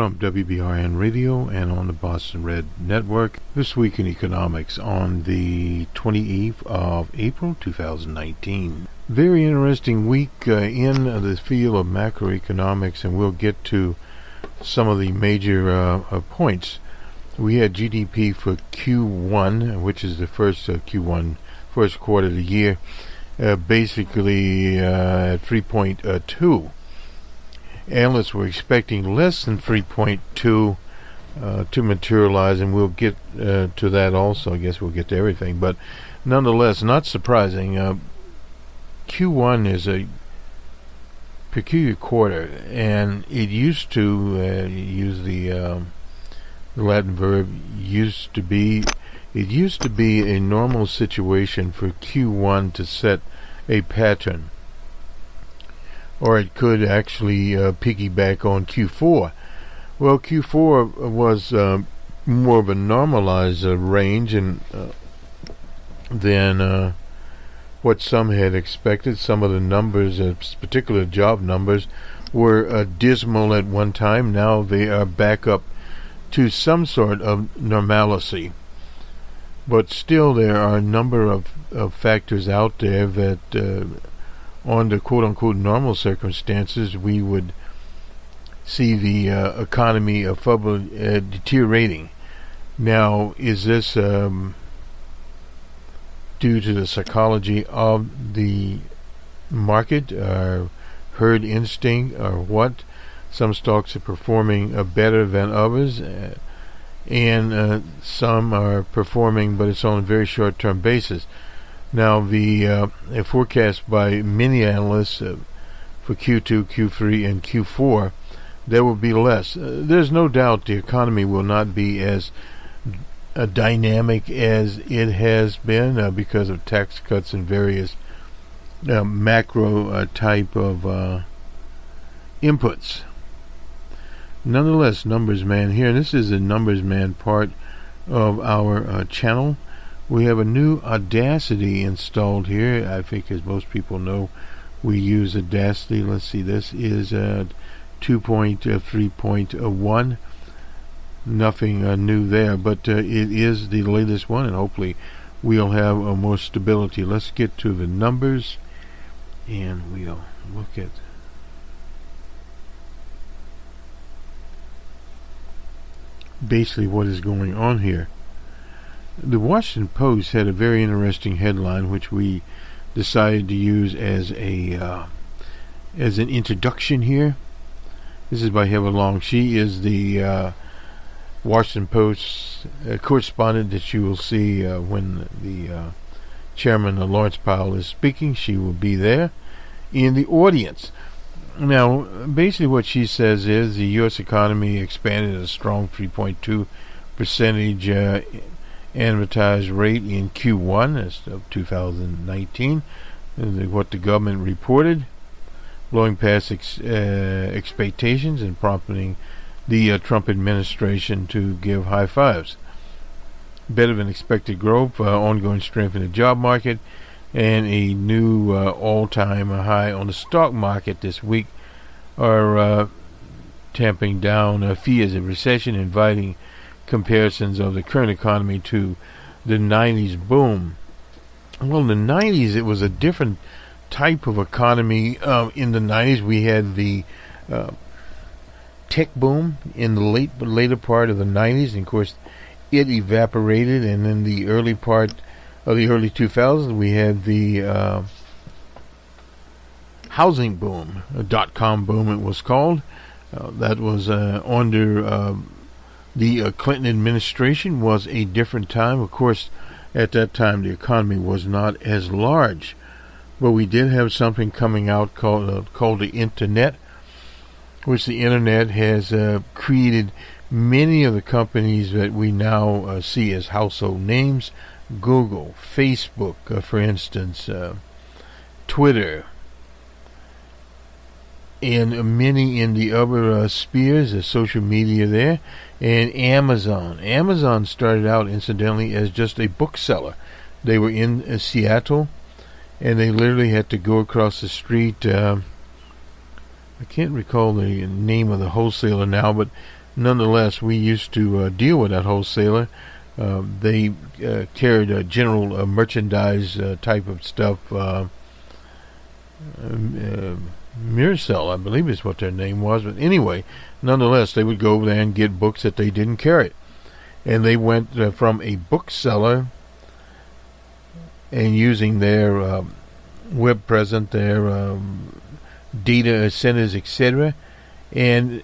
from WBRN Radio and on the Bostonred Network. This week in economics on the 28th of April 2019. Very interesting week in the field of macroeconomics, and we'll get to some of the major points. We had GDP for Q1, which is the first first quarter of the year, basically at 3.2. Analysts were expecting less than 3.2 to materialize, and we'll get to that also. I guess we'll get to everything, but nonetheless, not surprising. Q1 is a peculiar quarter, and it used to use the Latin verb used to be. It used to be a normal situation for Q1 to set a pattern, or it could actually piggyback on Q4. Well, Q4 was more of a normalized range and than what some had expected. Some of the numbers, particular job numbers, were dismal at one time. Now they are back up to some sort of normalcy. But still, there are a number of factors out there that under quote-unquote normal circumstances, we would see the economy deteriorating. Now, is this due to the psychology of the market, or herd instinct, or what? Some stocks are performing better than others, and some are performing, but it's on a very short-term basis. Now, the forecast by many analysts for Q2, Q3, and Q4, there will be less. There's no doubt the economy will not be as dynamic as it has been because of tax cuts and various macro type of inputs. Nonetheless, Numbers Man here. This is the Numbers Man part of our channel. We have a new Audacity installed here. I think, as most people know, we use Audacity. Let's see, this is 2.3.1. Nothing new there, but it is the latest one, and hopefully we'll have more stability. Let's get to the numbers, and we'll look at basically what is going on here. The Washington Post had a very interesting headline, which we decided to use as an introduction here. This is by Heather Long. She is the Washington Post correspondent that you will see when the chairman, Lawrence Powell, is speaking. She will be there in the audience. Now, basically what she says is the U.S. economy expanded at a strong 3.2% advertised rate in Q1 of 2019, what the government reported, blowing past expectations and prompting the Trump administration to give high fives. Better than expected growth, ongoing strength in the job market, and a new all-time high on the stock market this week are tamping down fears of recession, inviting comparisons of the current economy to the 90s boom. Well, in the 90s, it was a different type of economy. In the 90s, we had the tech boom in the later part of the 90s, and of course, it evaporated. And in the early part of the early 2000s, we had the housing boom, a dot-com boom it was called. That was under the Clinton administration. Was a different time. Of course, at that time the economy was not as large, but we did have something coming out called the Internet, which the Internet has created many of the companies that we now see as household names. Google, Facebook, for instance, Twitter, and many in the other spheres of social media there, and Amazon. Amazon started out, incidentally, as just a bookseller. They were in Seattle, and they literally had to go across the street. I can't recall the name of the wholesaler now, but nonetheless, we used to deal with that wholesaler. They carried a general merchandise type of stuff. Miracell, I believe is what their name was. But anyway, nonetheless, they would go over there and get books that they didn't carry. And they went from a bookseller and using their web presence, their data centers, etc., and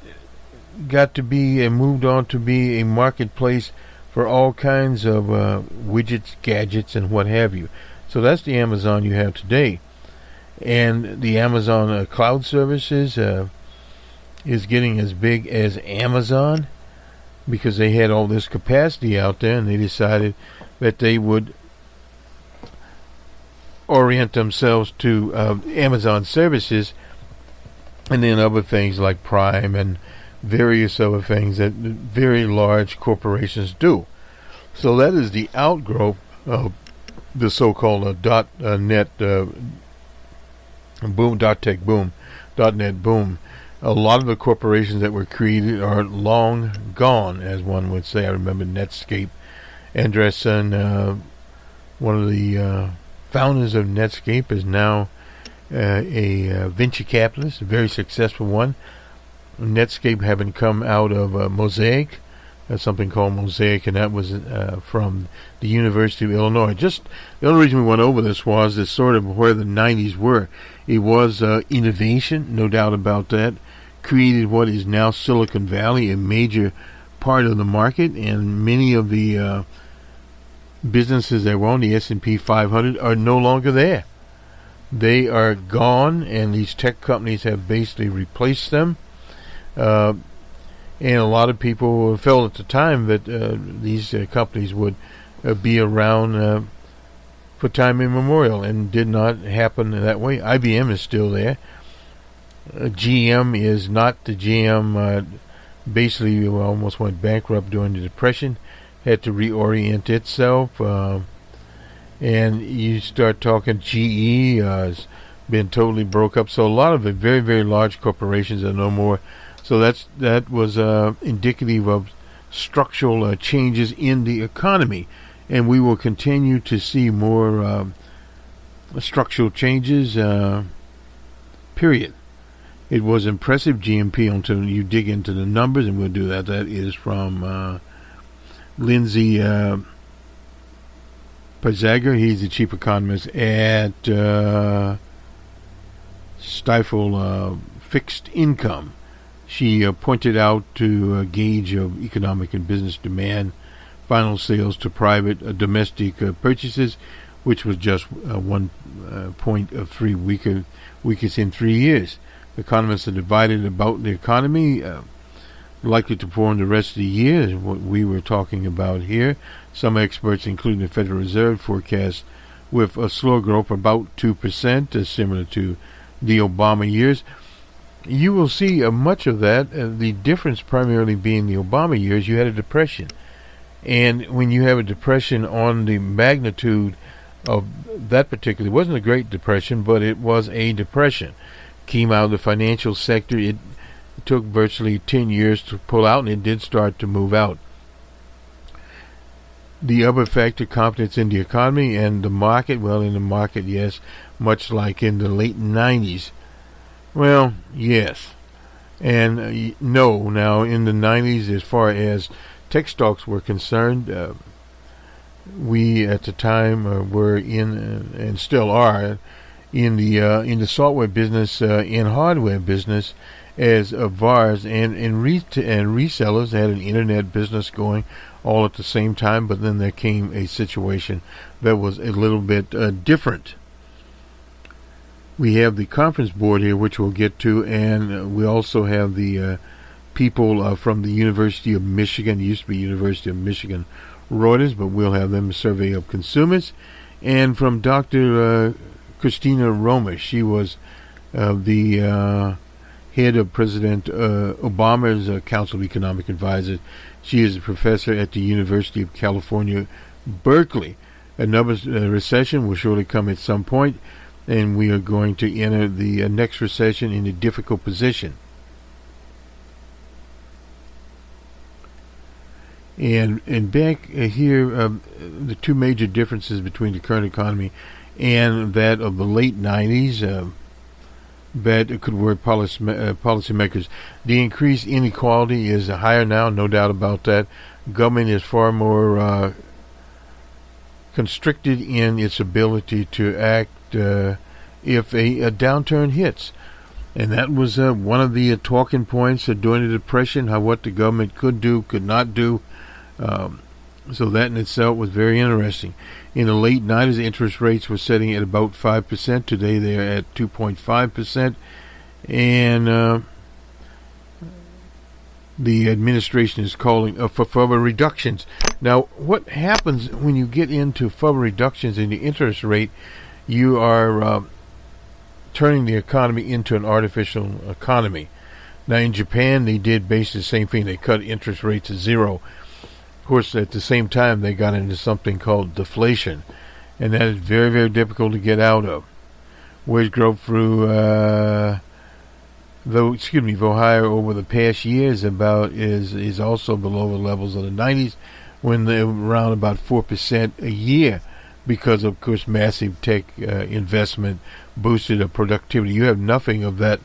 got to be and moved on to be a marketplace for all kinds of widgets, gadgets, and what have you. So that's the Amazon you have today. And the Amazon cloud services is getting as big as Amazon because they had all this capacity out there, and they decided that they would orient themselves to Amazon services, and then other things like Prime and various other things that very large corporations do. So that is the outgrowth of the so-called .net boom, .tech boom, .net boom. A lot of the corporations that were created are long gone, as one would say. I remember Netscape. Andreessen, one of the founders of Netscape, is now a venture capitalist, a very successful one. Netscape having come out of Mosaic, something called Mosaic, and that was from the University of Illinois. Just the only reason we went over this was this sort of where the 90s were. It was innovation, no doubt about that. Created what is now Silicon Valley, a major part of the market, and many of the businesses that were on the S&P 500 are no longer there. They are gone, and these tech companies have basically replaced them. And a lot of people felt at the time that these companies would be around for time immemorial, and did not happen that way. IBM is still there. GM is not the GM. Basically, almost went bankrupt during the Depression. Had to reorient itself. And you start talking GE has been totally broke up. So a lot of the very, very large corporations are no more. So that was indicative of structural changes in the economy, and we will continue to see more structural changes. Period. It was impressive GMP until you dig into the numbers, and we'll do that. That is from Lindsay Pazager. He's the chief economist at Stifel Fixed Income. She pointed out to a gauge of economic and business demand, final sales to private domestic purchases, which was just 1.3 weakest in 3 years. Economists are divided about the economy, likely to perform the rest of the year, is what we were talking about here. Some experts, including the Federal Reserve, forecast with a slow growth about 2%, similar to the Obama years. You will see much of that. The difference primarily being the Obama years, you had a depression. And when you have a depression on the magnitude of that particular, it wasn't a Great Depression, but it was a depression. Came out of the financial sector. It took virtually 10 years to pull out, and it did start to move out. The other factor, confidence in the economy and the market. Well, in the market, yes, much like in the late 90s. Well, yes. And no, now in the 90s, as far as tech stocks were concerned, we at the time were in, and still are, in the software business and hardware business as VARs and resellers. Had an internet business going all at the same time, but then there came a situation that was a little bit different. We have the conference board here, which we'll get to, and we also have the people from the University of Michigan. It used to be University of Michigan Reuters, but we'll have them survey of consumers. And from Dr. Christina Romer. She was the head of President Obama's Council of Economic Advisors. She is a professor at the University of California, Berkeley. Another recession will surely come at some point, and we are going to enter the next recession in a difficult position. And back here, the two major differences between the current economy and that of the late 90s, that it could work policymakers. The increased inequality is higher now, no doubt about that. Government is far more constricted in its ability to act if a downturn hits. And that was one of the talking points during the Depression, how what the government could do, could not do. So that in itself was very interesting. In the late 90s, interest rates were setting at about 5%. Today they're at 2.5%. And the administration is calling for further reductions. Now, what happens when you get into further reductions in the interest rate, you are turning the economy into an artificial economy. Now, in Japan, they did basically the same thing. They cut interest rates to zero. Of course, at the same time, they got into something called deflation, and that is very, very difficult to get out of. Wage growth through, though higher over the past years, is also below the levels of the 90s, when they were around about 4% a year, because of course massive tech investment boosted productivity. You have nothing of that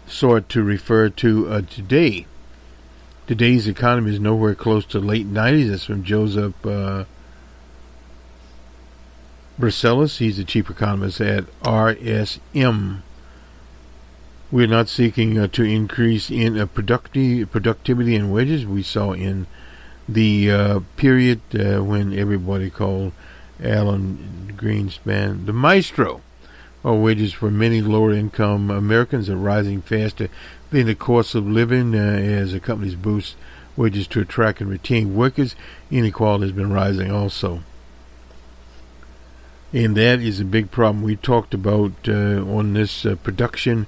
sort to refer to today. Today's economy is nowhere close to late 90s. That's from Joseph Brusselis. He's the chief economist at RSM. We're not seeking to increase in productivity and wages. We saw in the period when everybody called Alan Greenspan the maestro. Our wages for many lower-income Americans are rising faster than the cost of living as the companies boost wages to attract and retain workers. Inequality has been rising also. And that is a big problem. We talked about on this production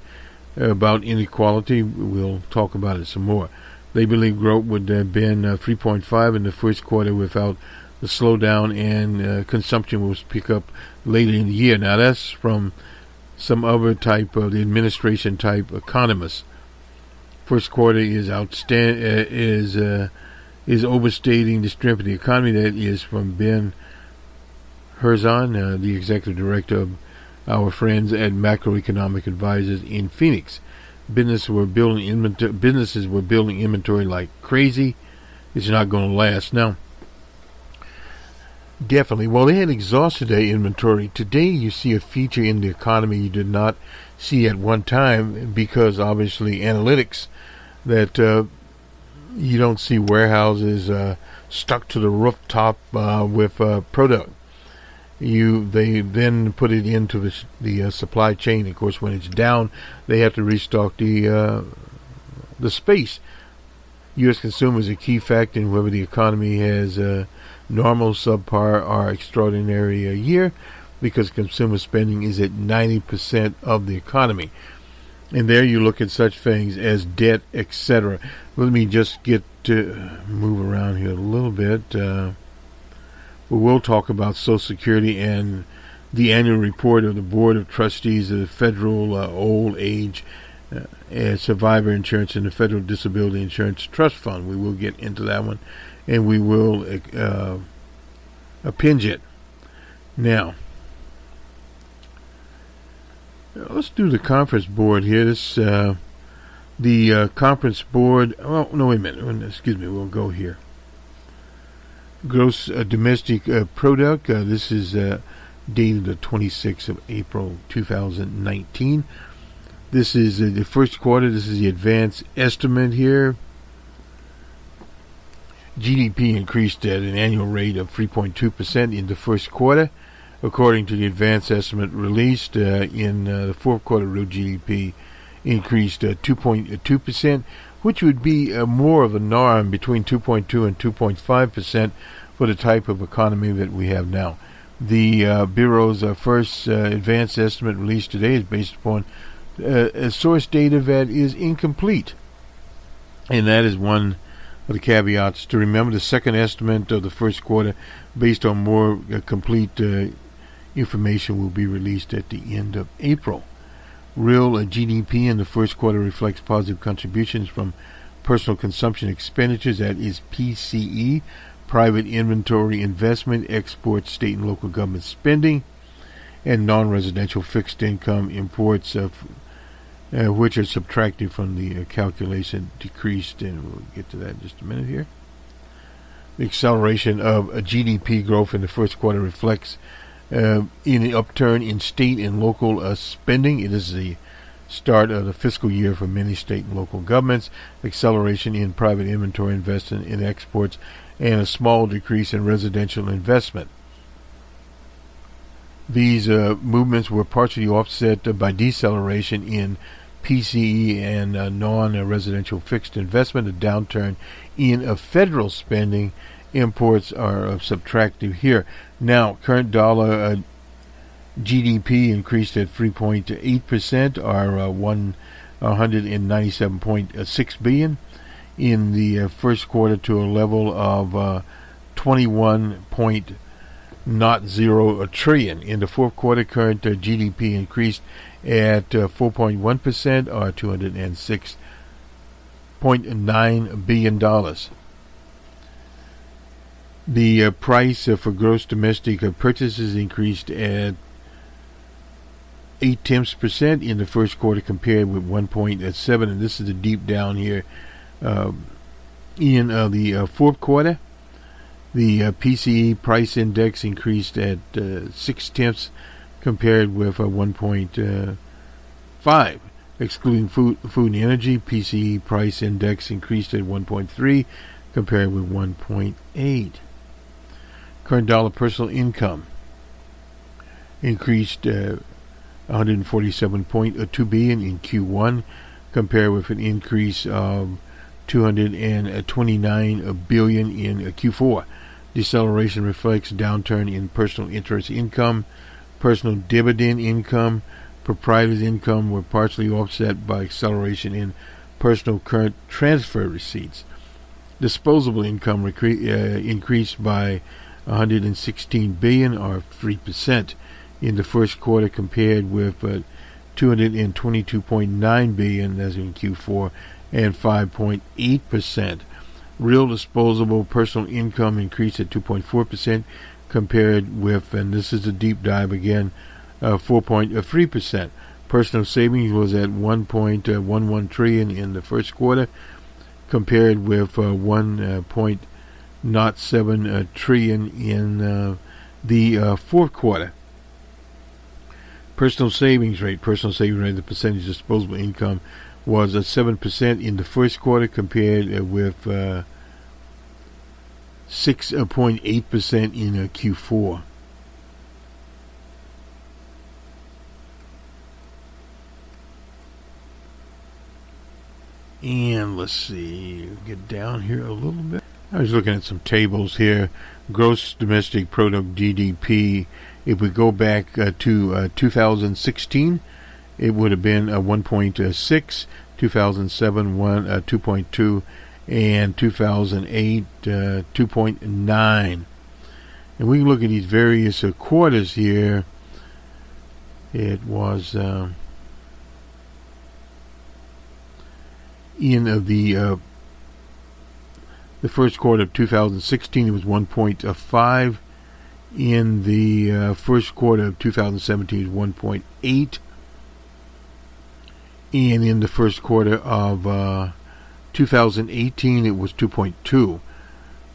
about inequality. We'll talk about it some more. They believe growth would have been 3.5 in the first quarter without the slowdown, and consumption will pick up later in the year. Now that's from some other type of the administration type economists. First quarter is is overstating the strength of the economy. That is from Ben Herzon, the executive director of our friends at Macroeconomic Advisors in Phoenix. Businesses were building inventory like crazy. It's not going to last now. Definitely. Well, they had exhausted their inventory. Today you see a feature in the economy you did not see at one time, because obviously analytics, that you don't see warehouses stuck to the rooftop with product. They then put it into the supply chain. Of course, when it's down, they have to restock the space. U.S. consumers are a key factor in whether the economy has normal, subpar, or extraordinary year, because consumer spending is at 90% of the economy. And there you look at such things as debt, etc. Let me just get to move around here a little bit. We will talk about Social Security and the annual report of the Board of Trustees of the Federal Old Age and Survivor Insurance and the Federal Disability Insurance Trust Fund. We will get into that one, and we will append it. Now, let's do the conference board here. This the conference board. Oh no, wait a minute. Excuse me. We'll go here. Gross domestic product. This is dated the 26th of April 2019. This is the first quarter. This is the advanced estimate here. GDP increased at an annual rate of 3.2% in the first quarter, according to the advanced estimate released in the fourth quarter. Real GDP increased 2.2%, which would be more of a norm, between 2.2 and 2.5% for the type of economy that we have now. The Bureau's first advanced estimate released today is based upon source data that is incomplete, and that is one of the caveats to remember. The second estimate of the first quarter, based on more complete information, will be released at the end of April. Real GDP in the first quarter reflects positive contributions from personal consumption expenditures, that is PCE, private inventory investment, exports, state and local government spending, and non-residential fixed income imports, which are subtracted from the calculation, decreased, and we'll get to that in just a minute here. The acceleration of GDP growth in the first quarter reflects in an upturn in state and local spending. It is the start of the fiscal year for many state and local governments. Acceleration in private inventory investment in exports, and a small decrease in residential investment. These movements were partially offset by deceleration in PCE and non-residential fixed investment, a downturn in federal spending. Imports are subtracted here. Now, current dollar GDP increased at 3.8%, or 197.6 billion in the first quarter, to a level of 21.0 trillion. In the fourth quarter, current GDP increased at 4.1%, or $206.9 billion. The price for gross domestic purchases increased at 0.8% in the first quarter, compared with 1.7, and this is a deep down here. In the fourth quarter, the PCE price index increased at 0.6, compared with 1.5. Excluding food and energy, PCE price index increased at 1.3, compared with 1.8. Current dollar personal income increased 147.2 billion in Q1, compared with an increase of 229 billion in Q4. Deceleration reflects downturn in personal interest income, personal dividend income. Proprietors' income were partially offset by acceleration in personal current transfer receipts. Disposable income increased by 116 billion, or 3%, in the first quarter, compared with 222.9 billion as in Q4, and 5.8%. Real disposable personal income increased at 2.4%, compared with, and this is a deep dive again, 4.3%. Personal savings was at 1.11 trillion in the first quarter, compared with 1.07 trillion in the fourth quarter. Personal savings rate, the percentage of disposable income, was at 7% in the first quarter, compared with 6.8% in Q4. And let's see, get down here a little bit. I was looking at some tables here. Gross domestic product, GDP. If we go back to 2016, it would have been 1.6, 2007 2.2, and 2008 2.9. And we can look at these various quarters here. It was in the first quarter of 2016, it was 1.5. In the first quarter of 2017, it was 1.8. And in the first quarter of 2018, it was 2.2.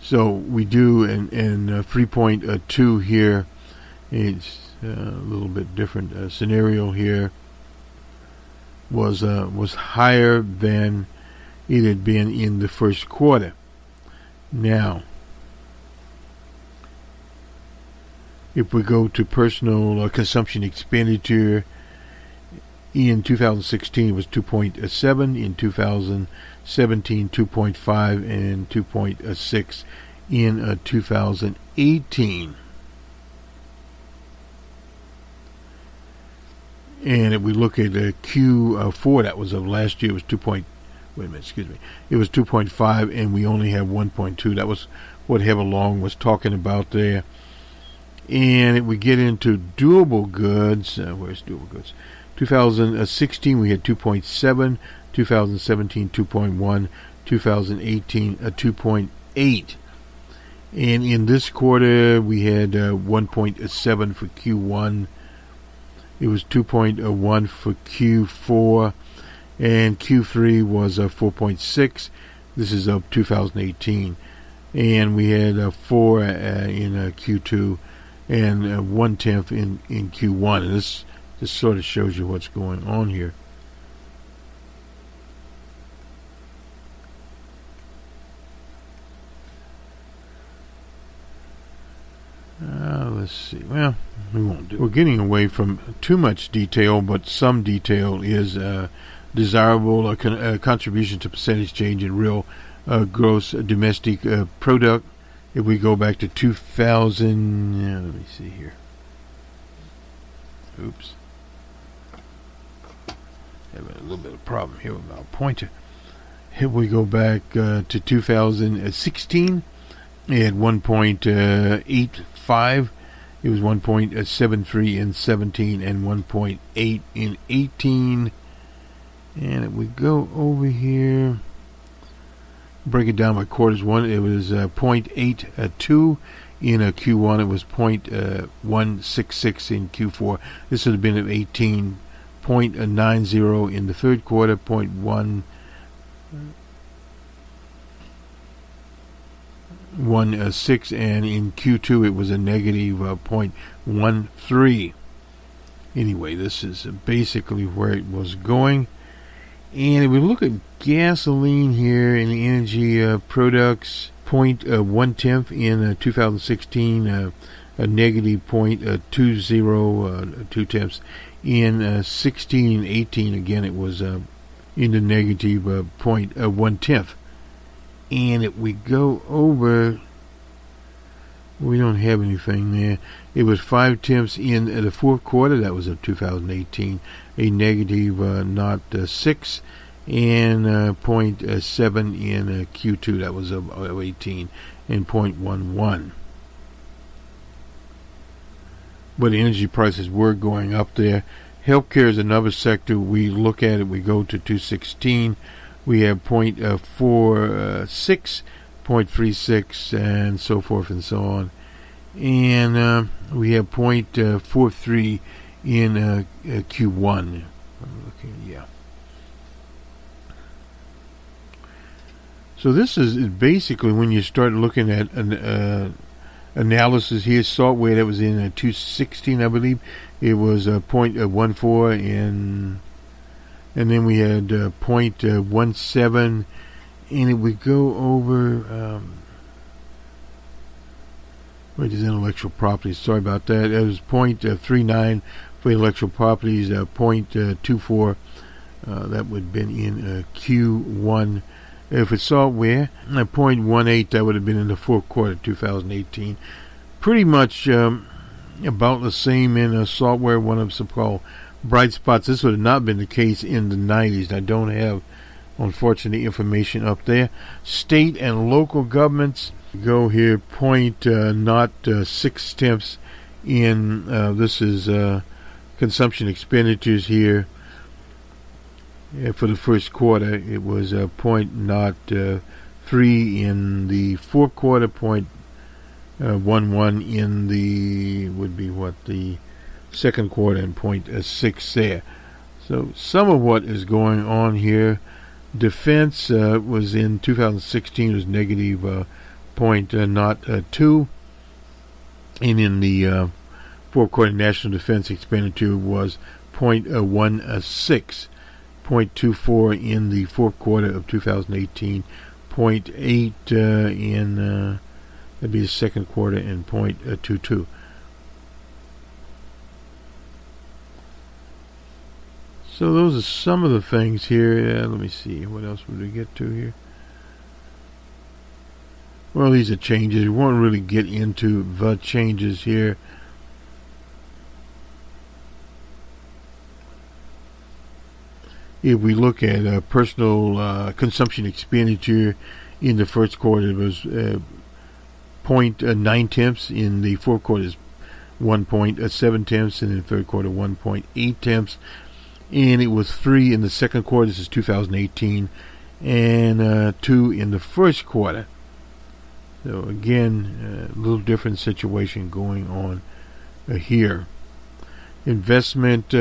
So we do in 3.2 here. It's a little bit different scenario here. Was higher than it had been in the first quarter. Now, if we go to personal consumption expenditure, in 2016 it was 2.7, in 2017 2.5, and 2.6 in 2018. And if we look at Q4, that was of last year, it was it was 2.5, and we only have 1.2. That was what Heather Long was talking about there. And if we get into durable goods, where's durable goods? 2016 we had 2.7, 2017 2.1, 2018 2.8. And in this quarter, we had 1.7 for Q1. It was 2.1 for Q4. And Q3 was 4.6. This is of 2018. And we had 4 in Q2 and 1/10 in Q1. And this sort of shows you what's going on here. Let's see. Well, we won't do it. We're getting away from too much detail, but some detail is desirable. A contribution to percentage change in real gross domestic product. If we go back to 2000, let me see here. Oops. Having a little bit of problem here with my pointer. If we go back to 2016, it had 1.85. It was 1.73 in 17 and 1.8 in 18. And if we go over here, break it down by quarters. It was 0.82 in Q1. It was 0.166 in Q4. This would have been at 18. 0.90 in the third quarter. 0.116, and in Q2 it was a negative 0.13. Anyway, this is basically where it was going. And if we look at gasoline here in the energy products, 0.1/10 in 2016, a negative 0.20, 2/10. In 16 and 18, again, it was in the negative 0.1/10. And if we go over, we don't have anything there. It was 5/10 in the fourth quarter. That was of 2018. A negative 0.6 and 0.7 in Q2. That was of 18 and 0.11. But energy prices were going up there. Healthcare is another sector we look at. It. We go to 216. We have 0.46, 0.36, and so forth and so on. And we have 0.43 in Q1. Okay, yeah. So this is basically when you start looking at an analysis here. Saltware, that was in 216, I believe. It was 0.14 in, and then we had 0.17. And if we go over, what is intellectual property? Sorry about that. It was 0.39 for intellectual properties, 0.24. That would have been in Q1. If it's saltware, 0.18, that would have been in the fourth quarter 2018. Pretty much about the same in saltware. One of some called bright spots. This would have not been the case in the 90s. I don't have, unfortunately, information up there. State and local governments go here 0.06 in, this is consumption expenditures here. For the first quarter, it was 0.03 in the fourth quarter, 0.11 in the, would be what, the second quarter, and 0.6 there. So some of what is going on here. Defense was in 2016, was negative 0.02, and in the fourth quarter, national defense expenditure was 0.16. 0.24 in the fourth quarter of 2018, 0.8 in that'd be the second quarter, and 0.22. So those are some of the things here. Let me see, what else would we get to here? Well, these are changes. We won't really get into the changes here. If we look at personal consumption expenditure in the first quarter, it was 0.9 in the fourth quarter, is 1.7, and in the third quarter 1.8, and it was 3 in the second quarter. This is 2018, and 2 in the first quarter. So again, a little different situation going on here. Investment,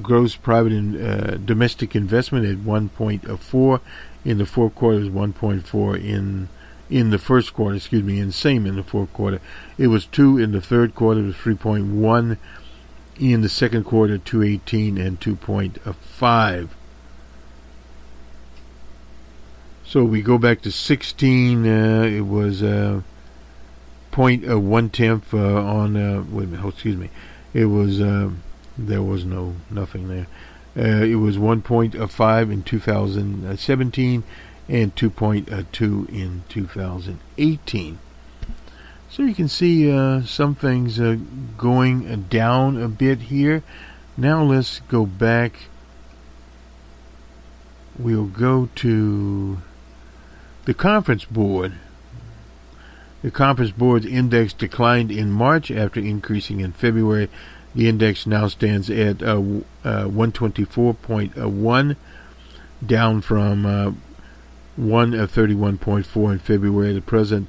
gross private and domestic investment at 1.4 in the fourth quarter, was 1.4 in the first quarter, and same in the fourth quarter. It was 2 in the third quarter, it was 3.1 in the second quarter, 2.18 and 2.5. So we go back to 16, it was 0.1 on, wait a minute, it was, there was nothing there. It was 1.5 in 2017 and 2.2 in 2018. So you can see some things going down a bit here. Now let's go back. We'll go to the Conference Board. The Conference Board's index declined in March after increasing in February. The index now stands at 124.1, down from 131.4 in February. The present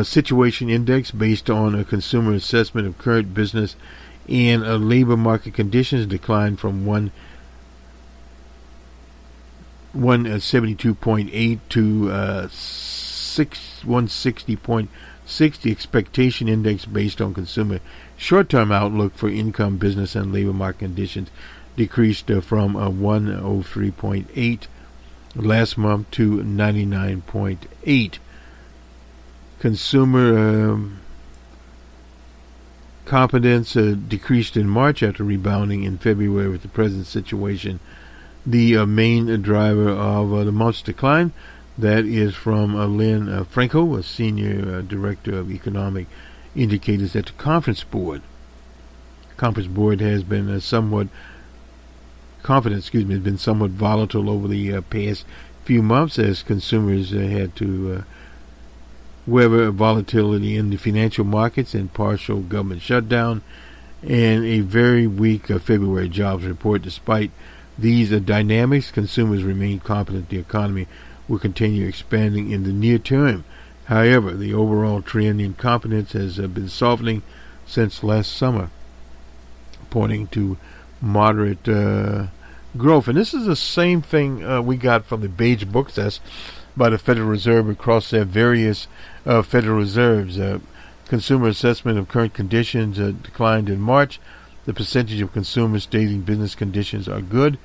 situation index, based on a consumer assessment of current business and labor market conditions, declined from 172.8 to 160.6. The expectation index, based on consumer short-term outlook for income, business, and labor market conditions, decreased from 103.8 last month to 99.8. Consumer confidence decreased in March after rebounding in February. With the present situation, the main driver of the month's decline, that is from Lynn Franco, a senior director of economic indicators at the Conference Board. Conference Board has been somewhat volatile over the past few months, as consumers had to weather volatility in the financial markets and partial government shutdown, and a very weak February jobs report. Despite these dynamics, consumers remain confident the economy will continue expanding in the near term. However, the overall trend in confidence has been softening since last summer, pointing to moderate growth. And this is the same thing we got from the Beige Book. That's by the Federal Reserve across their various Federal Reserves. Consumer assessment of current conditions declined in March. The percentage of consumers stating business conditions are good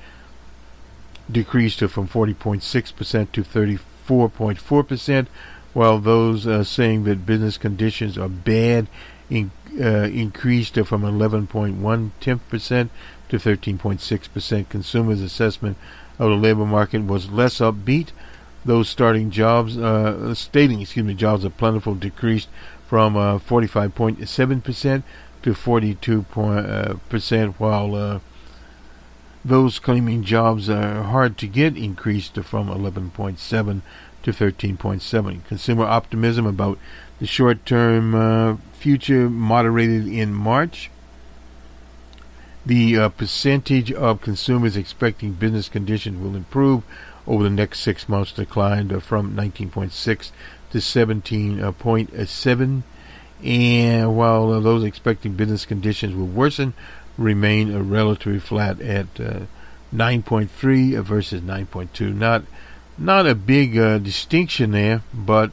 decreased from 40.6% to 34.4%, while those saying that business conditions are bad increased from 11.1% to 13.6%. Consumers' assessment of the labor market was less upbeat. Those stating jobs are plentiful decreased from 45.7% to 42%, while those claiming jobs are hard to get increased from 11.7 to 13.7. Consumer optimism about the short-term future moderated in March. The percentage of consumers expecting business conditions will improve over the next 6 months declined from 19.6 to 17.7, and while those expecting business conditions will worsen, remain relatively flat at 9.3 versus 9.2. Not a big distinction there, but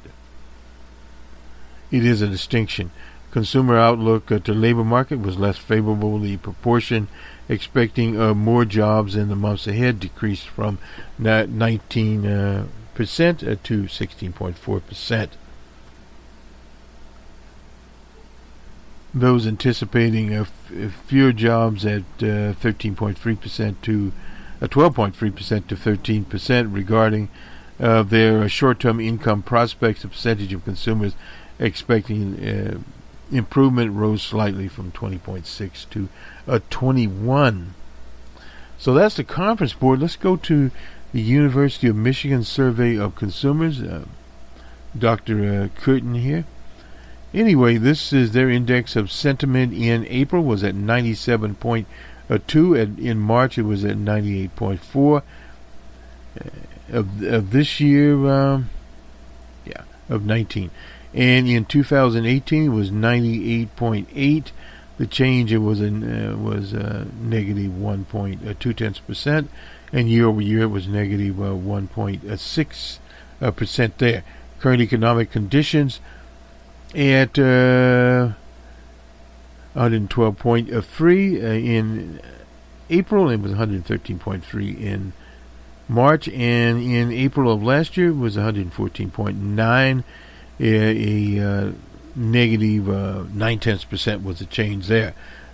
it is a distinction. Consumer outlook to labor market was less favorable. The proportion expecting more jobs in the months ahead decreased from 19% to 16.4%. Those anticipating fewer jobs at 13.3% to 12.3% to 13%. Regarding their short-term income prospects, the percentage of consumers expecting improvement rose slightly from 20.6 to 21. So that's the Conference Board. Let's go to the University of Michigan Survey of Consumers. Dr. Curtin here. Anyway, this is their index of sentiment in April was at 97.2. In March, it was at 98.4. Of this year, of 19. And in 2018 it was 98.8. The change it was negative 1.2%, and year over year it was negative 1.6% there. Current economic conditions at 112.3 in April, and it was 113.3 in March, and in April of last year it was 114.9. A negative 0.9% was the change there.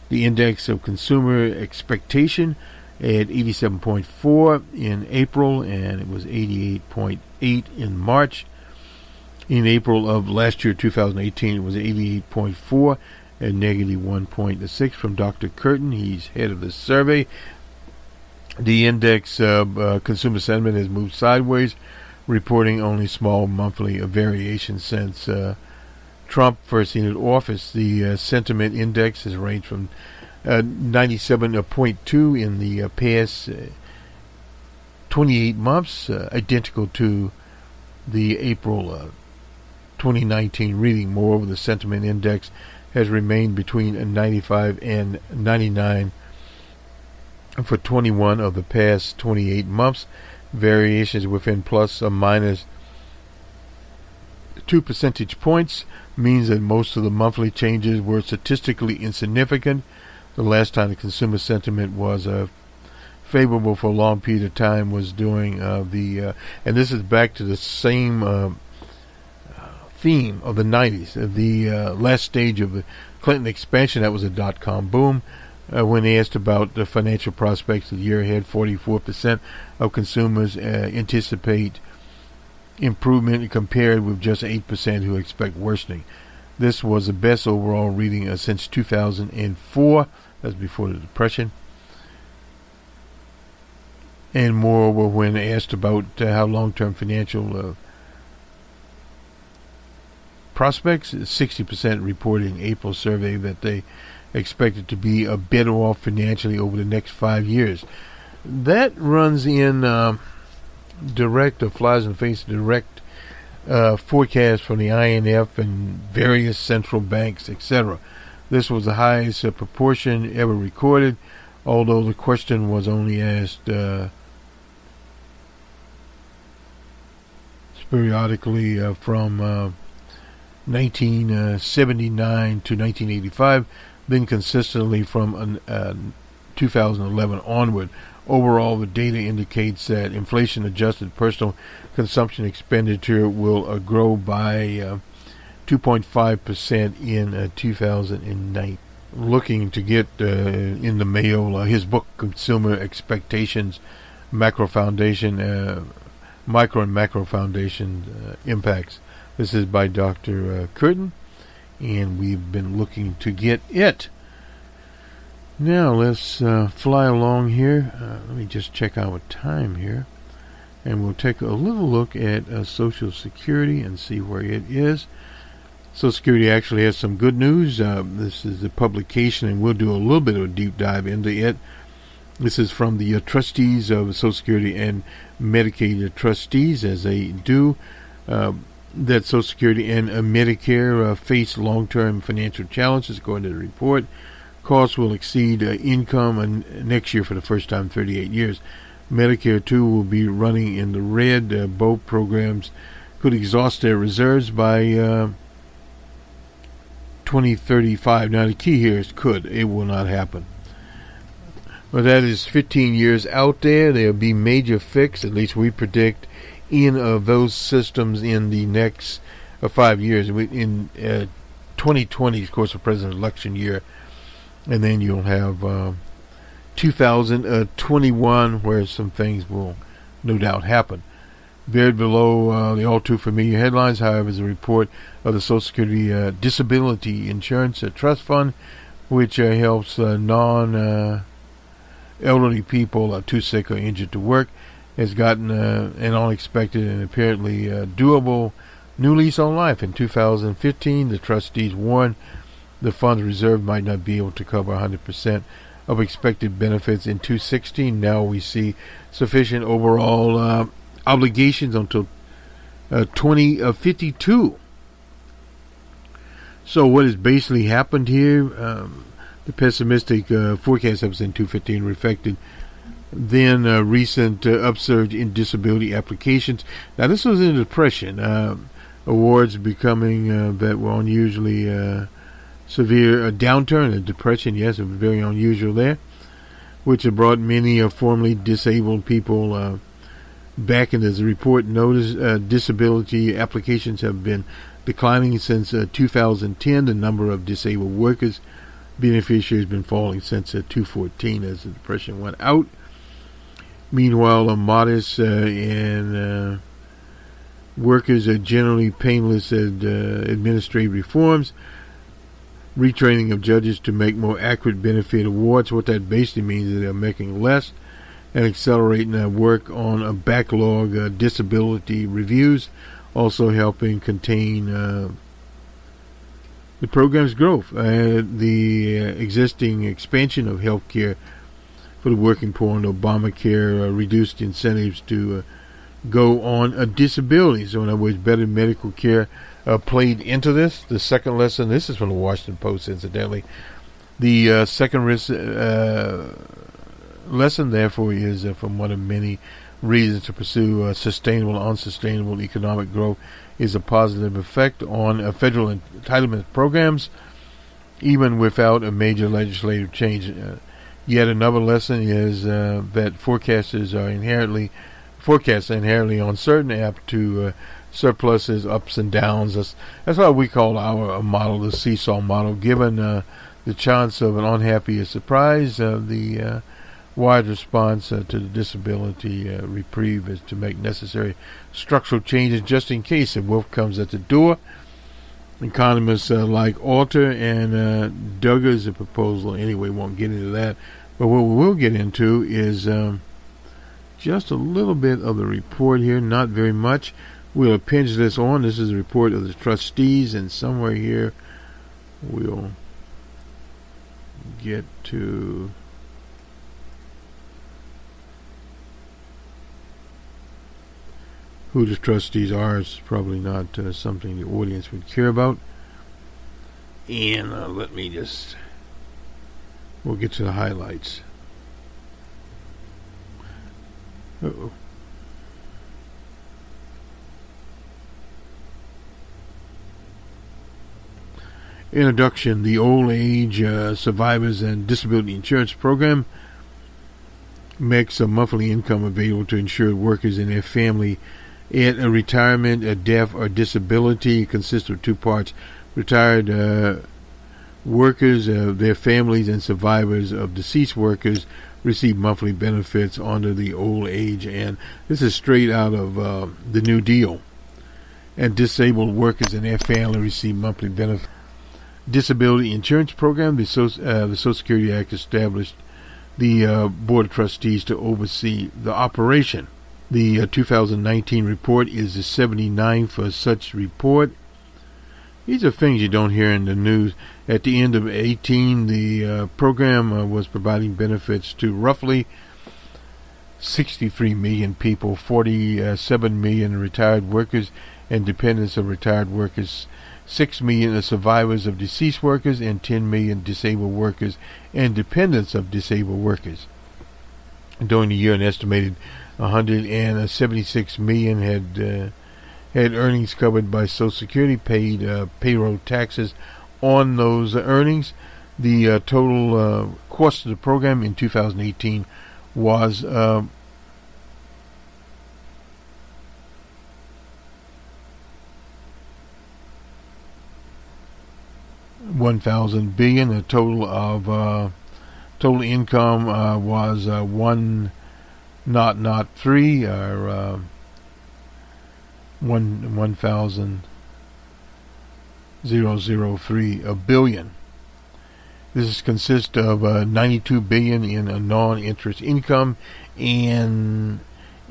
The index of consumer expectation at 87.4 in April, and it was 88.8 in March. In April of last year, 2018, it was 88.4, and negative 1.6 from Dr. Curtin. He's head of the survey. The index of consumer sentiment has moved sideways, reporting only small monthly variations since Trump first entered office. The sentiment index has ranged from 97.2 in the past 28 months, identical to the April 2019 reading. Moreover, the sentiment index has remained between 95 and 99 for 21 of the past 28 months. Variations within plus or minus 2 percentage points means that most of the monthly changes were statistically insignificant. The last time the consumer sentiment was favorable for a long period of time was during and this is back to the same theme of the 90s, the last stage of the Clinton expansion. That was a dot-com boom. When asked about the financial prospects of the year ahead, 44% of consumers anticipate improvement compared with just 8% who expect worsening. This was the best overall reading since 2004. That's before the Depression. And moreover, when asked about how long-term financial prospects, 60% reported in April survey that they expected to be better off financially over the next 5 years. That runs in direct, or flies in the face of direct forecast from the IMF and various central banks, etc. This was the highest proportion ever recorded, although the question was only asked periodically from 1979 to 1985, then consistently from 2011 onward. Overall, the data indicates that inflation-adjusted personal consumption expenditure will grow by 2.5% in 2009. Looking to get in the mail his book, Consumer Expectations, Micro and Macro Foundation Impacts. This is by Dr. Curtin, and we've been looking to get it. Now let's fly along here. Let me just check our time here, and we'll take a little look at Social Security and see where it is. Social Security actually has some good news. This is a publication, and we'll do a little bit of a deep dive into it. This is from the trustees of Social Security and Medicaid trustees, as they do. That Social Security and Medicare face long-term financial challenges, according to the report. Costs will exceed income next year for the first time in 38 years. Medicare, too, will be running in the red. Both programs could exhaust their reserves by 2035. Now, the key here is could. It will not happen. But that is 15 years out there. There will be major fix, at least we predict, in those systems in the next 5 years. In 2020, of course, the president's election year. And then you'll have 2021, where some things will no doubt happen. Buried below the all-too-familiar headlines, however, is a report of the Social Security Disability Insurance Trust Fund, which helps non-elderly people too sick or injured to work, has gotten an unexpected and apparently doable new lease on life. In 2015, the trustees warned the fund's reserve might not be able to cover 100% of expected benefits in 2016. Now we see sufficient overall obligations until 2052. So what has basically happened here, the pessimistic forecast episode 215 reflected then recent upsurge in disability applications. Now this was in the Depression. Awards becoming that were unusually severe. A downturn, a depression, yes, it was very unusual there, which have brought many formerly disabled people back. And as the report noticed, disability applications have been declining since 2010. The number of disabled workers beneficiaries has been falling since 2014 as the depression went out. Meanwhile, a modest and workers are generally painless administrative reforms, retraining of judges to make more accurate benefit awards. What that basically means is they're making less and accelerating work on a backlog disability reviews, also helping contain the program's growth. The existing expansion of health care for the working poor and Obamacare reduced incentives to go on a disability. So in other words, better medical care played into this. The second lesson, this is from the Washington Post incidentally, the second lesson therefore is from one of many reasons to pursue sustainable and unsustainable economic growth is a positive effect on federal entitlement programs even without a major legislative change. Yet another lesson is that forecasts are inherently uncertain, apt to surpluses, ups and downs. That's why we call our model the seesaw model. Given the chance of an unhappy surprise, the wide response to the disability reprieve is to make necessary structural changes just in case the wolf comes at the door. Economists like Alter and Duggar's proposal anyway won't get into that, but what we will get into is just a little bit of the report here, not very much. We'll append this on. This is a report of the trustees, and somewhere here we'll get to who the trustees are. Is probably not something the audience would care about. And we'll get to the highlights. Uh-oh. Introduction. The Old Age Survivors and Disability Insurance Program makes a monthly income available to insured workers and their family at a retirement, a death, or disability. It consists of two parts. Retired workers, their families, and survivors of deceased workers receive monthly benefits under the old age. And this is straight out of the New Deal. And disabled workers and their family receive monthly benefits. Disability Insurance Program. The Social Security Act established the Board of Trustees to oversee the operation. The 2019 report is the 79th such report. These are things you don't hear in the news. At the end of 2018, the program was providing benefits to roughly 63 million people, 47 million retired workers and dependents of retired workers, 6 million survivors of deceased workers, and 10 million disabled workers and dependents of disabled workers. During the year, an estimated 176 million had earnings covered by Social Security, paid payroll taxes on those earnings. The total cost of the program in 2018 was $1,000 billion. The total of total income was 1,003 or 1,003 billion. This consists of 92 billion in non-interest income and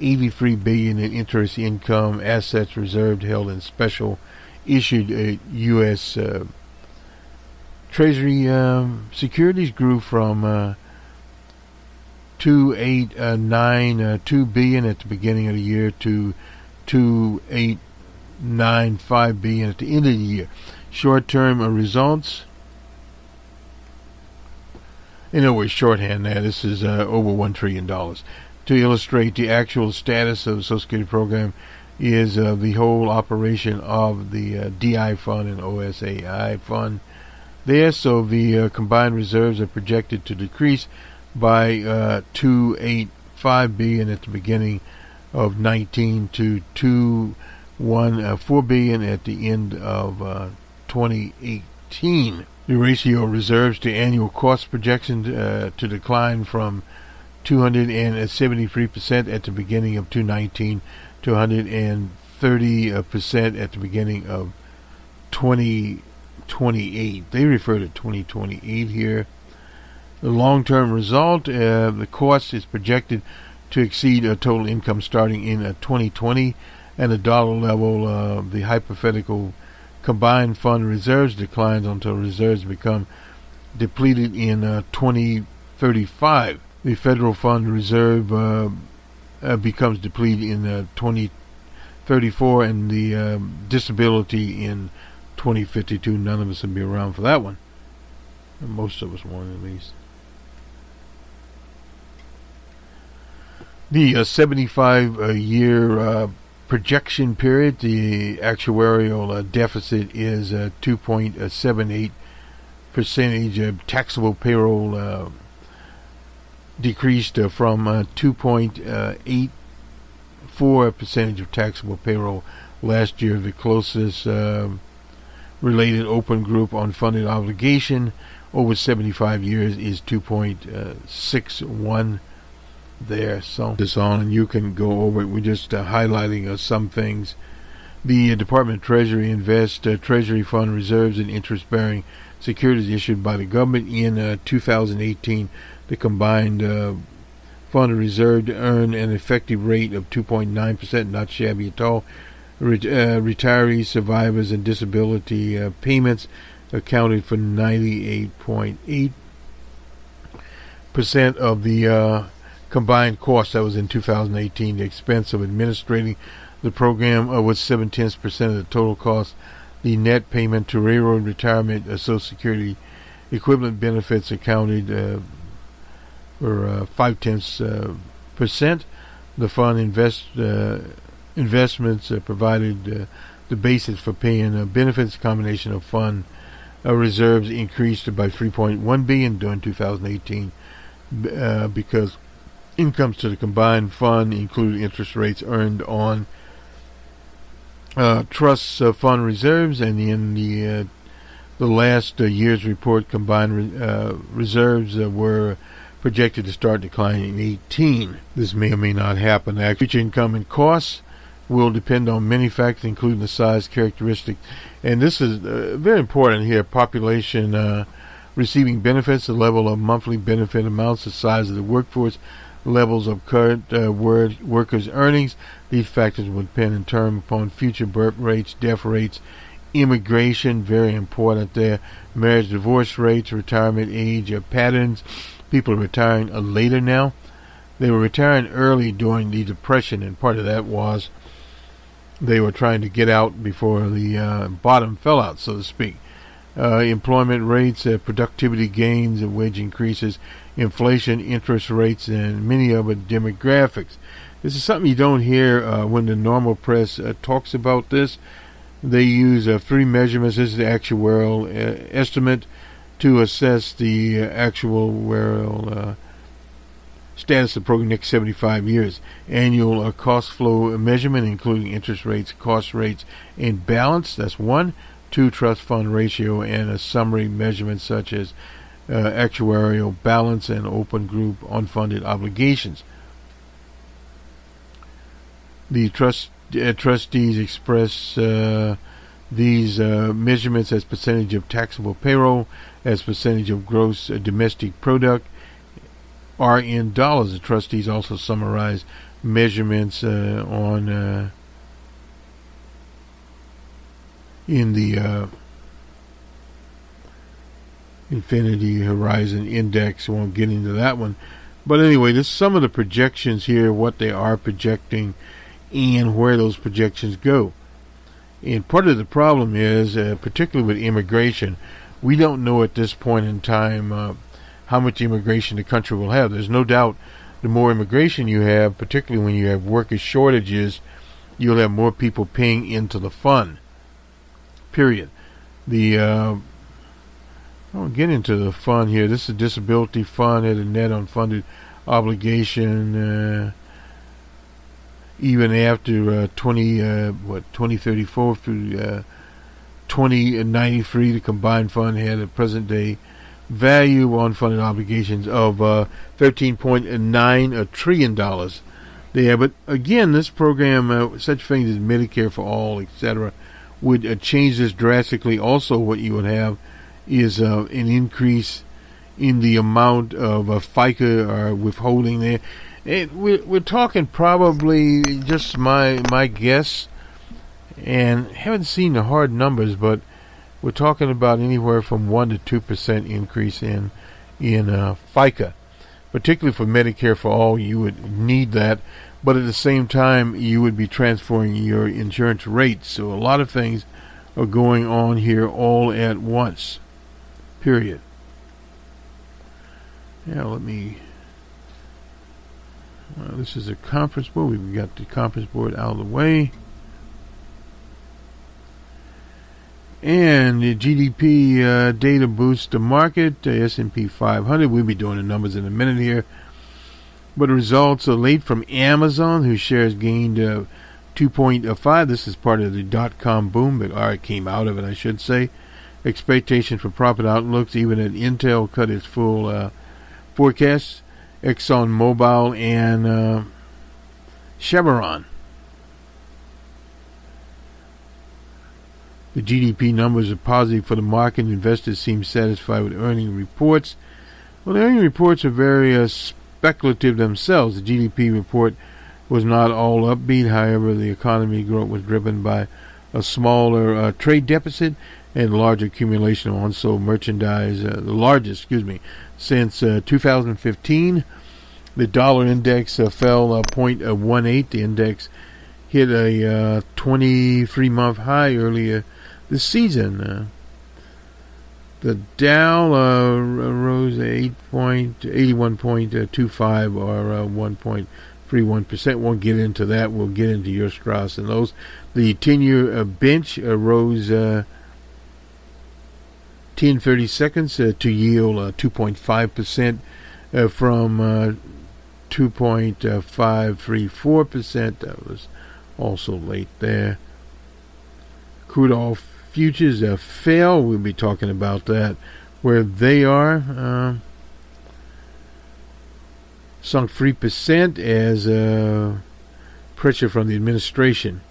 83 billion in interest income. Assets reserved, held in special issued U.S. Treasury securities grew from 2,892 billion at the beginning of the year to 2,8 $2.95 billion at the end of the year. Short-term results. In other words, shorthand there, this is over $1 trillion. To illustrate the actual status of the Social Security program is the whole operation of the DI fund and OSAI fund there. So the combined reserves are projected to decrease by $285 billion at the beginning of 19 to $214 billion at the end of 2018. The ratio of reserves to annual cost projection to decline from 273% at the beginning of 2019 to 130% at the beginning of 2028. They refer to 2028 here. The long-term result, the cost is projected to exceed total income starting in 2020, and the dollar level, the hypothetical combined fund reserves declines until reserves become depleted in 2035. The federal fund reserve becomes depleted in 2034, and the disability in 2052. None of us will be around for that one. Most of us won't, at least. The 75-year projection period, the actuarial deficit is 2.78%. Taxable payroll decreased from 2.84% of taxable payroll last year. The closest related open group unfunded obligation over 75 years is 2.61 there. So this on, and you can go over it. We're just highlighting some things. The Department of Treasury invests Treasury fund reserves in interest-bearing securities issued by the government. In 2018, the combined fund reserve earned an effective rate of 2.9%, not shabby at all. Retirees, survivors, and disability payments accounted for 98.8% of the combined cost. That was in 2018. The expense of administrating the program was 0.7% of the total cost. The net payment to railroad retirement Social Security equivalent benefits accounted for 0.5%. The fund investments provided the basis for paying benefits. Combination of fund reserves increased by $3.1 billion during 2018 because incomes to the combined fund include interest rates earned on trust fund reserves, and in the last year's report, combined reserves were projected to start declining in 18. This may or may not happen. Actually, future income and costs will depend on many factors, including the size, characteristic, and this is very important here. Population receiving benefits, the level of monthly benefit amounts, the size of the workforce, levels of current workers' earnings. These factors will depend in turn upon future birth rates, death rates, immigration, very important there, marriage, divorce rates, retirement age patterns. People are retiring later now. They were retiring early during the Depression, and part of that was they were trying to get out before the bottom fell out, so to speak. Employment rates, productivity gains, wage increases, inflation, interest rates, and many other demographics. This is something you don't hear when the normal press talks about this. They use 3 measurements. This is the actuarial estimate to assess the actual status of the program next 75 years. Annual cost flow measurement, including interest rates, cost rates, and balance. That's 1. 2, trust fund ratio, and a summary measurement such as actuarial balance and open group unfunded obligations. The trustees express these measurements as percentage of taxable payroll, as percentage of gross domestic product, are in dollars. The trustees also summarize measurements on in the Infinity Horizon Index. I won't get into that one. But anyway, this is some of the projections here, what they are projecting, and where those projections go. And part of the problem is, particularly with immigration, we don't know at this point in time how much immigration the country will have. There's no doubt the more immigration you have, particularly when you have worker shortages, you'll have more people paying into the fund. Period. I'll get into the fund here. This is disability fund at a net unfunded obligation. Even after 2034 through 2093, the combined fund had a present day value on unfunded obligations of $13.9 trillion there. But again, this program, such things as Medicare for all, etc., would change this drastically. Also, what you would have is an increase in the amount of FICA or withholding there. We're talking probably, just my guess, and haven't seen the hard numbers, but we're talking about anywhere from 1 to 2% increase in FICA. Particularly for Medicare for all, you would need that, but at the same time, you would be transferring your insurance rates. So a lot of things are going on here all at once. Period. Yeah, this is a conference board. We've got the conference board out of the way. And the GDP data boosts the market. S&P 500. We'll be doing the numbers in a minute here. But the results are late from Amazon, whose shares gained 2.5. This is part of the dot-com boom, or it came out of it, I should say. Expectations for profit outlooks. Even at Intel cut its full forecasts. ExxonMobil and Chevron. The GDP numbers are positive for the market. Investors seem satisfied with earning reports. Well, the earning reports are very speculative themselves. The GDP report was not all upbeat. However, the economy growth was driven by a smaller trade deficit and large accumulation of unsold merchandise, the largest, since 2015. The dollar index fell 0.18. The index hit a 23-month high earlier this season. The Dow rose 81.25 or 1.31%. Won't get into that. We'll get into your Strauss and those. The 10-year bench rose 10/30 seconds to yield 2.5% from 2.534%. That was also late there. Crude oil futures fell. We'll be talking about that. Where they are sunk 3% as pressure from the administration.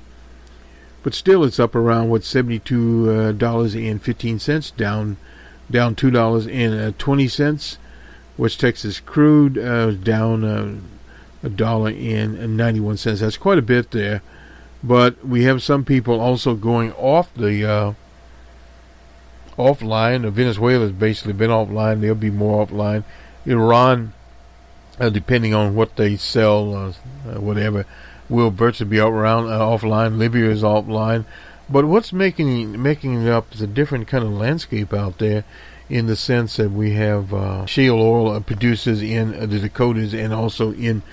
But still, it's up around $72.15, down $2.20. West Texas crude was down $1.91. That's quite a bit there. But we have some people also going off the offline. Venezuela's basically been offline. They'll be more offline. Iran, depending on what they sell, whatever, will virtually be offline. Libya is offline. But what's making it up is a different kind of landscape out there, in the sense that we have shale oil producers in the Dakotas and also in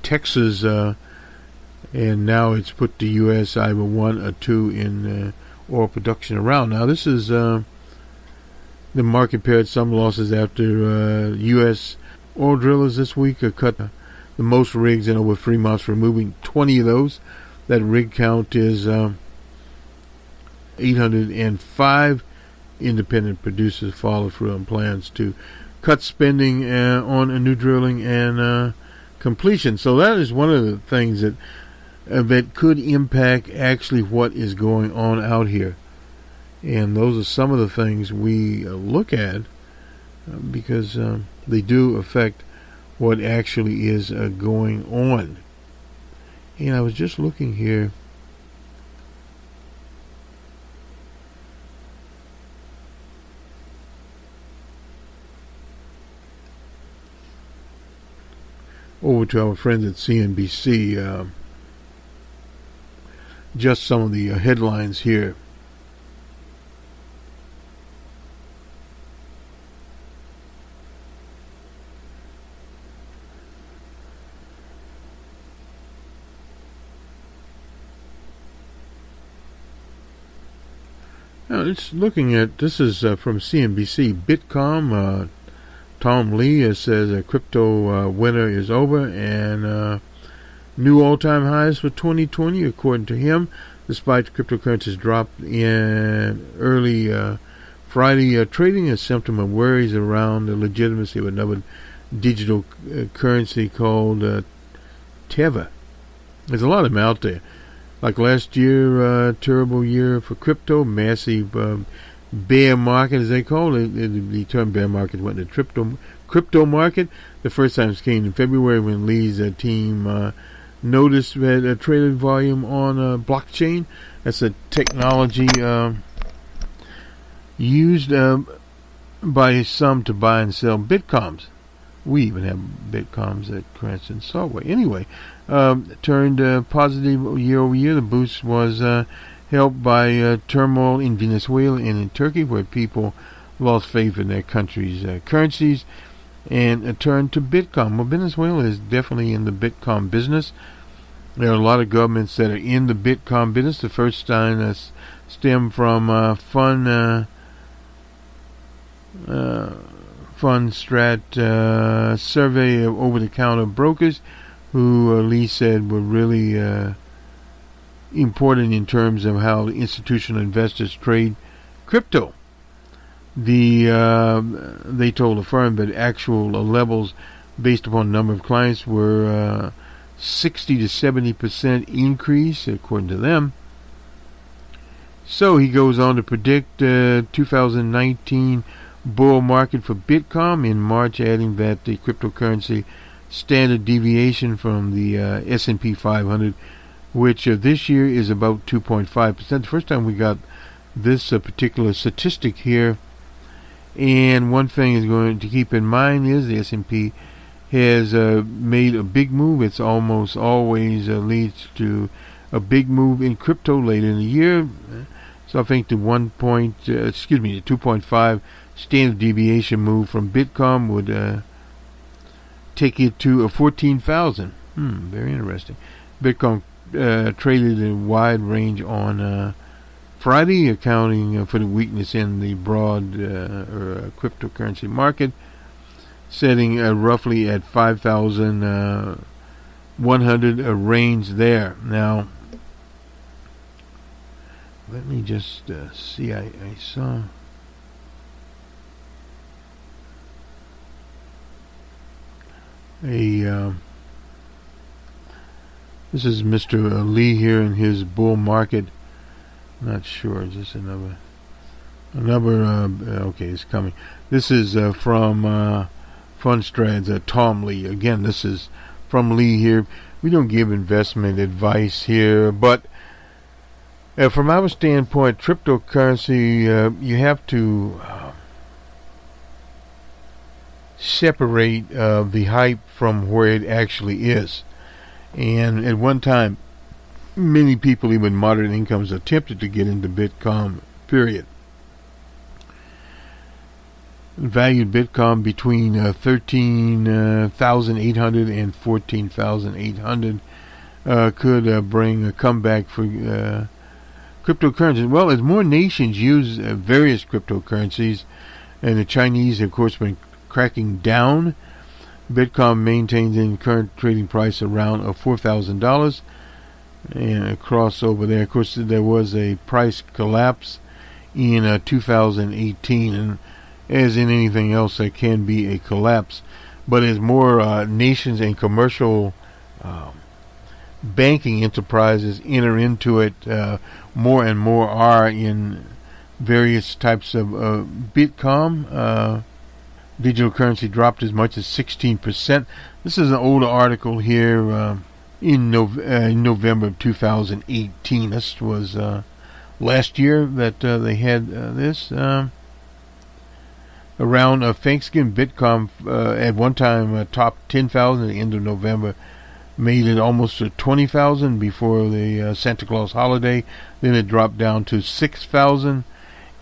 Texas, and now it's put the U.S. either 1 or 2 in oil production around. Now this is the market paired some losses after U.S. oil drillers this week cut the most rigs in over 3 months, removing 20 of those. That rig count is 805. Independent producers follow through on plans to cut spending on a new drilling and completion. So that is one of the things that could impact actually what is going on out here. And those are some of the things we look at because they do affect what actually is going on. And I was just looking here. Over to our friends at CNBC. just some of the headlines here. Now, it's looking at, this is from CNBC, Bitcom. Tom Lee says crypto winter is over, and new all-time highs for 2020, according to him, despite cryptocurrencies drop in early Friday trading, a symptom of worries around the legitimacy of another digital currency called Tether. There's a lot of them out there. Like last year, terrible year for crypto, massive bear market, as they call it. The term bear market went to crypto market. The first time it came in February when Lee's team noticed that traded volume on blockchain. That's a technology used by some to buy and sell bitcoins. We even have bitcoins at Cranston Sawway. Anyway, turned positive year over year. The boost was helped by turmoil in Venezuela and in Turkey, where people lost faith in their country's currencies and turned to Bitcoin. Well, Venezuela is definitely in the Bitcoin business. There are a lot of governments that are in the Bitcoin business. The first time stem from Fundstrat survey of over-the-counter brokers who Lee said were really important in terms of how institutional investors trade crypto. They told the firm that actual levels based upon the number of clients were 60 to 70% increase, according to them. So he goes on to predict 2019 bull market for Bitcoin in March, adding that the cryptocurrency standard deviation from the S&P 500, which this year is about 2.5%. The first time we got this particular statistic here. And one thing is going to keep in mind is the S&P has made a big move. It's almost always leads to a big move in crypto later in the year. So I think the 2.5 standard deviation move from Bitcoin would take it to 14,000. Very interesting. Bitcoin traded in a wide range on Friday, accounting for the weakness in the broad cryptocurrency market, setting roughly at 5,100 range there. Now, let me just see. I saw. This is Mr. Lee here in his bull market. Not sure. Is this another? Okay, it's coming. This is from Fundstrat's Tom Lee. Again, this is from Lee here. We don't give investment advice here, but from our standpoint, cryptocurrency, you have to separate the hype from where it actually is. And at one time, many people, even moderate incomes, attempted to get into Bitcoin, period. Valued Bitcoin between 13,800 and 14,800 could bring a comeback for cryptocurrencies. Well, as more nations use various cryptocurrencies, and the Chinese, of course, been cracking down, Bitcoin maintains in current trading price around $4,000 and a crossover there. Of course, there was a price collapse in 2018, and as in anything else, there can be a collapse. But as more nations and commercial banking enterprises enter into it, more and more are in various types of Bitcoin. Digital currency dropped as much as 16%. This is an older article here in November of 2018. This was last year that they had this. Around Thanksgiving, Bitcoin at one time topped 10,000 at the end of November, made it almost to 20,000 before the Santa Claus holiday. Then it dropped down to 6,000.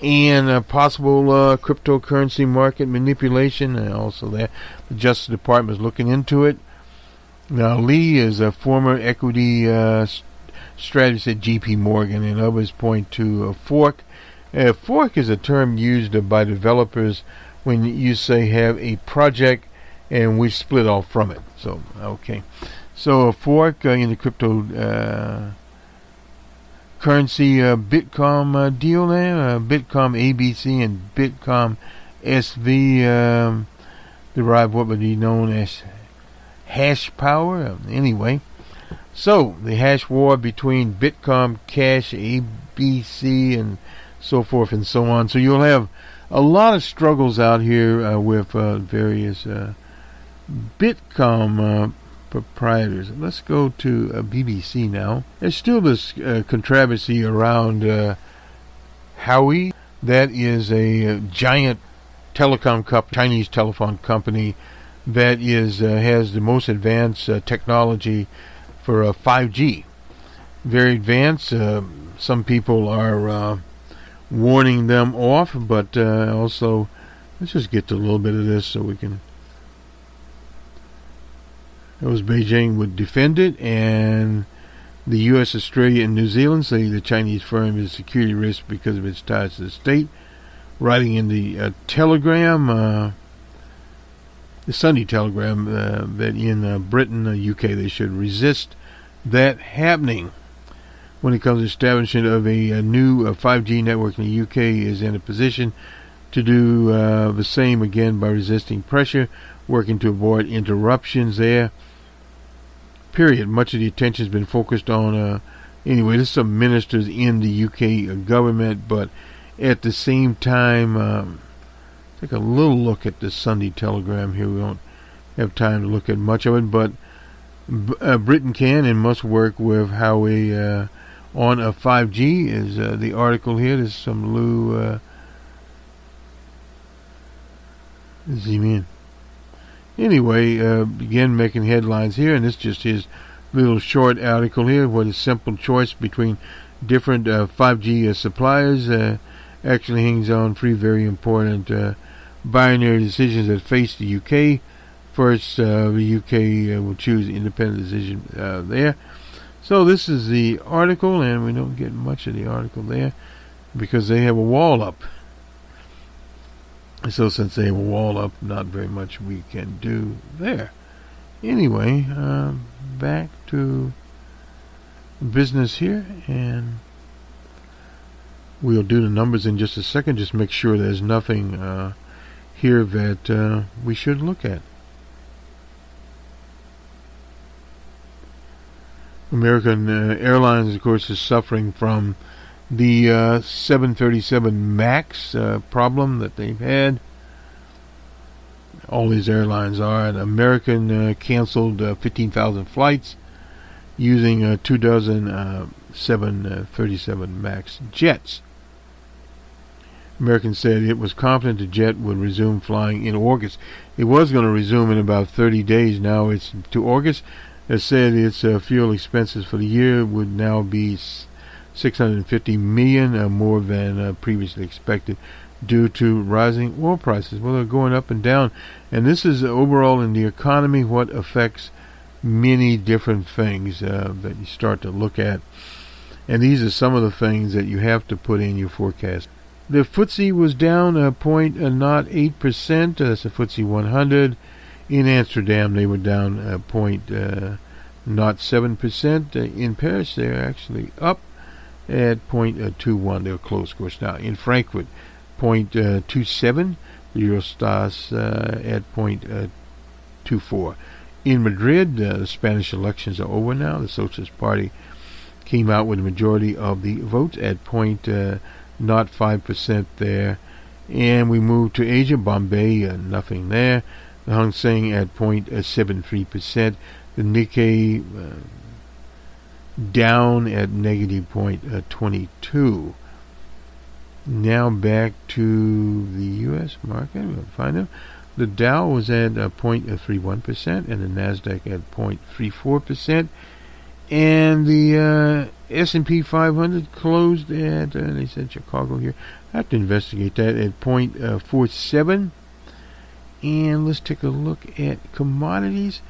And possible cryptocurrency market manipulation. And also the Justice Department is looking into it. Now, Lee is a former equity strategist at J.P. Morgan, and others point to a fork. A fork is a term used by developers when you say have a project and we split off from it. So, okay. So, a fork in the crypto currency Bitcoin deal there. Bitcoin ABC and Bitcoin SV derive what would be known as hash power. Anyway, so the hash war between Bitcoin Cash, ABC, and so forth and so on. So you'll have a lot of struggles out here with various Bitcoin proprietors. Let's go to BBC now. There's still this controversy around Huawei. That is a giant Chinese telephone company that has the most advanced technology for 5G. Very advanced. Some people are warning them off, but also, let's just get to a little bit of this so we can. It was Beijing would defend it, and the U.S., Australia, and New Zealand say the Chinese firm is a security risk because of its ties to the state. Writing in the Telegram, the Sunday Telegram, that in Britain, UK, they should resist that happening. When it comes to establishment of a new 5G network in the UK, is in a position to do the same again by resisting pressure, working to avoid interruptions there. Period. Much of the attention has been focused on, anyway, there's some ministers in the UK government, but at the same time, take a little look at the Sunday Telegram here. We don't have time to look at much of it, but Britain can and must work with Huawei on a 5G is the article here. There's some zoom in. Anyway, again making headlines here, and this just his little short article here. What a simple choice between different 5G suppliers actually hangs on three very important binary decisions that face the UK. First, the UK will choose independent decision there. So this is the article, and we don't get much of the article there because they have a wall up. So since they have a wall up, not very much we can do there. Anyway, back to business here, and we'll do the numbers in just a second. Just make sure there's nothing here that we should look at. American Airlines, of course, is suffering from the 737 MAX problem that they've had. All these airlines are. And American canceled 15,000 flights using 24 737 MAX jets. American said it was confident the jet would resume flying in August. It was going to resume in about 30 days. Now it's to August. It said its fuel expenses for the year would now be $650 million more than previously expected due to rising oil prices. Well, they're going up and down, and this is overall in the economy what affects many different things that you start to look at, and these are some of the things that you have to put in your forecast. The FTSE was down 0.08%. That's the FTSE 100. In Amsterdam, they were down 0.07%. In Paris, they're actually up at 0.21. They're close, of course. Now, in Frankfurt, 0.27. The Eurostas at 0.24. In Madrid, the Spanish elections are over now. The Socialist Party came out with a majority of the votes at 0.05% there. And we move to Asia, Bombay, nothing there. The Hang Seng at 0.73%. The Nikkei down at negative 0.22. Now back to the U.S. market. We'll find them. The Dow was at 0.31%, and the Nasdaq at 0.34%, and the S&P 500 closed at, they said Chicago here, I have to investigate that, at 0.47. And let's take a look at commodities.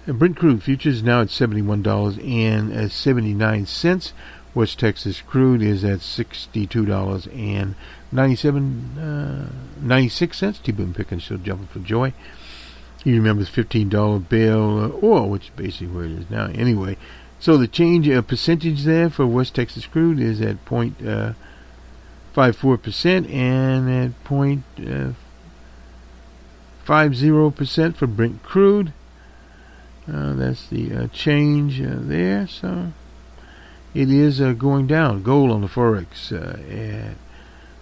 Brent crude futures now at $71.79. West Texas crude is at $62.96. T-Boone and Pickens still jumping for joy. He remembers $15 bail oil, which is basically where it is now. Anyway, so the change percentage there for West Texas crude is at 0.54% and at 0.50% for Brent crude. That's the change there. So it is going down. Gold on the Forex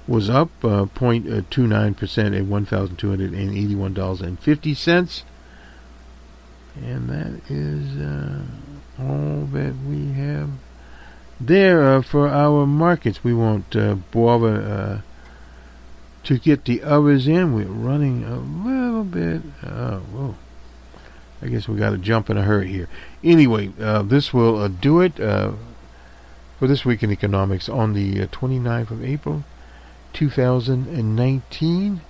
was up 0.29% at $1,281.50. And that is all that we have there for our markets. We won't bother to get the others in. We're running a little bit. Whoa. I guess we got to jump in a hurry here. Anyway, this will do it for this week in economics on the 29th of April, 2019.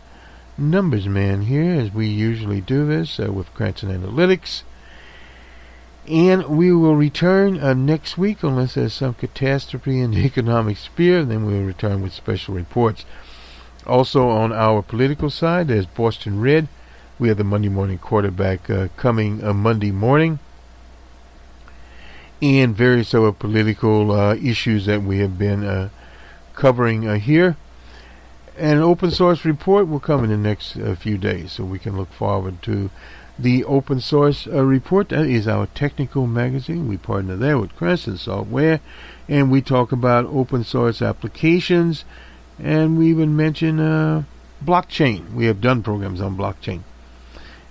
Numbers man here, as we usually do this with Cranston Analytics. And we will return next week unless there's some catastrophe in the economic sphere. Then we'll return with special reports. Also on our political side, there's Bostonred. We have the Monday morning quarterback coming Monday morning. And various other political issues that we have been covering here. And an open source report will come in the next few days, so we can look forward to the open source report. That is our technical magazine. We partner there with Cranston Software, and we talk about open source applications, and we even mention blockchain. We have done programs on blockchain.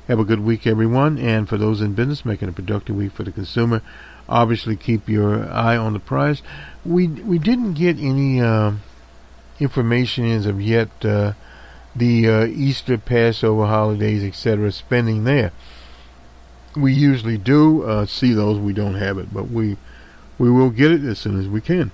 Have a good week, everyone, and for those in business, making a productive week for the consumer. Obviously, keep your eye on the prize. We didn't get any information as of yet, the Easter, Passover holidays, etc. spending there. We usually do see those. We don't have it, but we will get it as soon as we can.